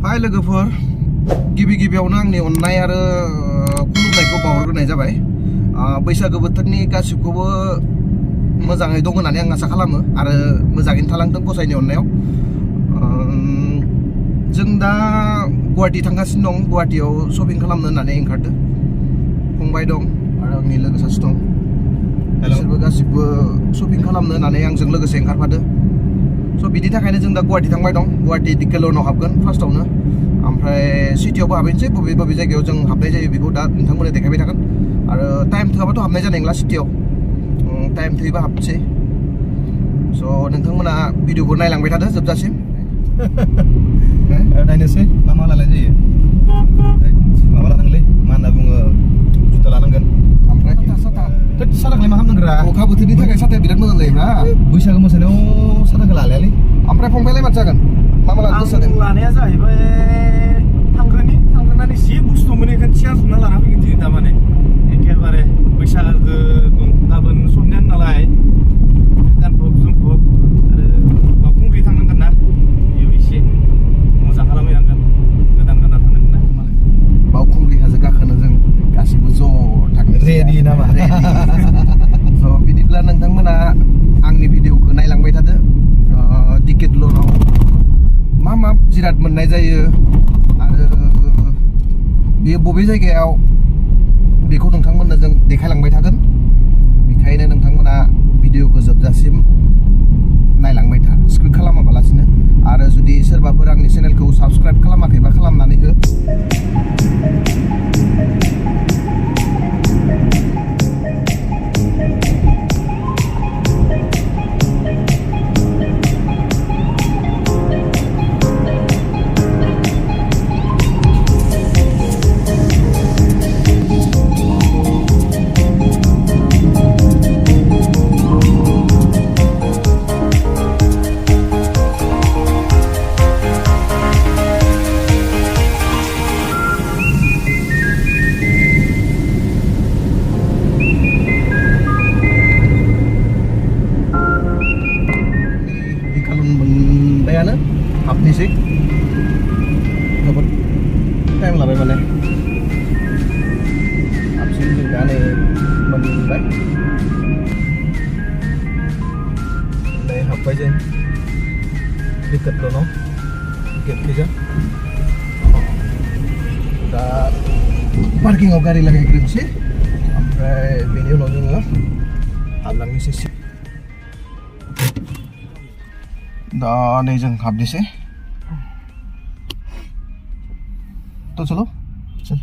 हाय लोगोफोर, गिबियावनो आंनि अननाय आरो खुलुमनायखौ बावहरग्रोनाय जाबाय। बैसागो बोथोरनि गासिबखौबो मोजाङै दं होननानै आं आसा खालामो आरो मोजाङैनो थालांथों गसाइनि अननायाव। जों दा गुवाहाटि थांगासिनो दं। गुवाहाटियाव शपिं खालामनो होननानै ओंखारदों। फंबाय दं आरो आंनि लोगो सासे दं। बिसोरबो गासिबो शपिं खालामनो होननानै आंजों लोगोसे ओंखारफादो। स' बिनि थाखायनो जों दा गुवाहाटि थांबाय दं। गुवाहाटि डिकेलनाव हाबगोन फार्स्टआवनो, ओमफ्राय सिटियावबो हाबहैनोसै। बबे जायगायाव जों हाबनाय जायो बेखौ दा नोंथांमोननो देखायबाय थागोन। आरो टाइम थोआबाथ' हाबनाय जानाय नंला सिटियाव। टाइम थोयोबा हाबनोसै। स' नोंथांमोना भिडिअखौ नायलांबाय थादो जोबजासिम। नायनोसै मा लानाय जायो। माबा लानांगोनलै, मा होनना बुङो, जुथा लानांगोन। ओमफ्राय साथाखौलाय मा खालामनांगोरा? अखा बोथोरनि थाखाय साथाया बिराद मोजां जायोब्रा। बैसागो मोसानायाव साथाखौ लालायालै। ओमफ्राय फंबायलाय माथो जागोन? मा लानो गोसो जादों? लानाया जाहैबाय थांग्रोनानै जि बुस्थु मोनो बेखौ थिया जुमना लाना फैगोन दिनै थारमाने एखेबारे बैसागो गाबोन समनियानो नालाय गानफब जोमफब आरो बावखुंग्रि थांनांगोन ना, बेयाव एसे मजा खालामहैनांगोन। गोदान थांनांगोन ना मालाय। बावखुंग्रि हाजो गाखोनो जों गासिबो ज' थांनो रेडि नामा? स' बिदिब्ला नोंथांमोना आंनि भिडिअखौ नायलांबाय थादो। डिकेटलनाव मा जिराद मोननाय जायो आरो बेयो बबे जायगायाव बेखौ नोंथांमोननो जों देखायलांबाय थागोन। बेखायनो नोंथांमोना भिडिअखौ जोबजासिम नायलांबाय था, स्किप खालामाबालासिनो। आरो जुदि सोरबाफोर आंनि चेनेलखौ साबस्क्राइब खालामाखैबा खालामनानै हो। मोनबायानो हाबनोसै। जोबोद टाइम लाबाय माने हाबसिन जों दा नै मोनबाय। हाबबाय जों डिकेटलनाव गेटखैजा। दा पार्किंआव गारि लागायग्रोनोसै, ओमफ्राय बेनि उनाव जोङो हाबलांनोसै। दा नै जों हाबनोसै। तो चलो चल।